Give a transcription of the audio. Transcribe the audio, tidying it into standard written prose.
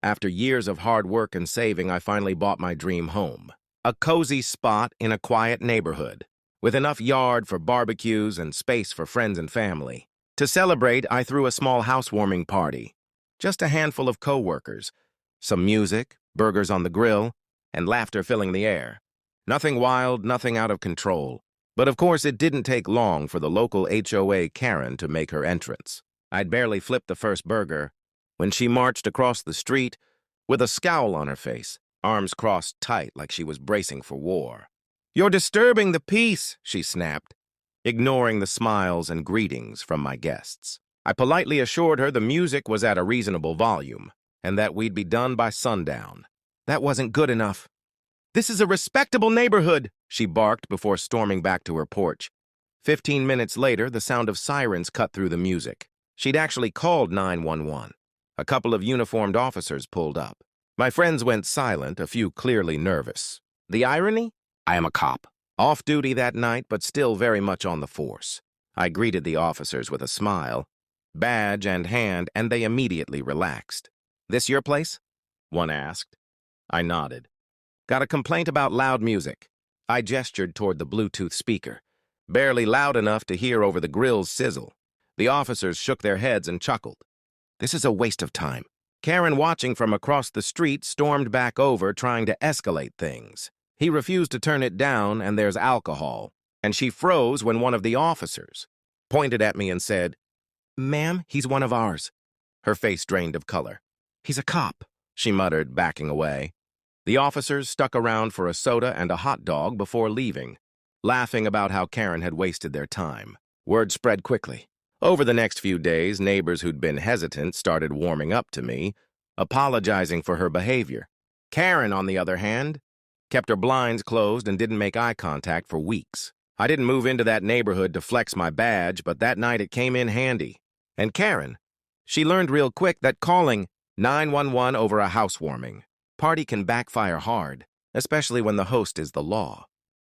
After years of hard work and saving, I finally bought my dream home. A cozy spot in a quiet neighborhood, with enough yard for barbecues and space for friends and family. To celebrate, I threw a small housewarming party. Just a handful of co-workers, some music, burgers on the grill, and laughter filling the air. Nothing wild, nothing out of control. But of course, it didn't take long for the local HOA Karen to make her entrance. I'd barely flipped the first burger when she marched across the street with a scowl on her face, arms crossed tight like she was bracing for war. "You're disturbing the peace," she snapped, ignoring the smiles and greetings from my guests. I politely assured her the music was at a reasonable volume and that we'd be done by sundown. That wasn't good enough. "This is a respectable neighborhood," she barked before storming back to her porch. 15 minutes later, the sound of sirens cut through the music. She'd actually called 911. A couple of uniformed officers pulled up. My friends went silent, a few clearly nervous. The irony? I am a cop. Off duty that night, but still very much on the force. I greeted the officers with a smile, badge and hand, and they immediately relaxed. "This your place?" one asked. I nodded. "Got a complaint about loud music?" I gestured toward the Bluetooth speaker, barely loud enough to hear over the grill's sizzle. The officers shook their heads and chuckled. "This is a waste of time." Karen, watching from across the street, stormed back over, trying to escalate things. He refused to turn it down, and there's alcohol. And she froze when one of the officers pointed at me and said, "Ma'am, he's one of ours." Her face drained of color. "He's a cop," she muttered, backing away. The officers stuck around for a soda and a hot dog before leaving, laughing about how Karen had wasted their time. Word spread quickly. Over the next few days, neighbors who'd been hesitant started warming up to me, apologizing for her behavior. Karen, on the other hand, kept her blinds closed and didn't make eye contact for weeks. I didn't move into that neighborhood to flex my badge, but that night it came in handy. And Karen, she learned real quick that calling 911 over a housewarming party can backfire hard, especially when the host is the law.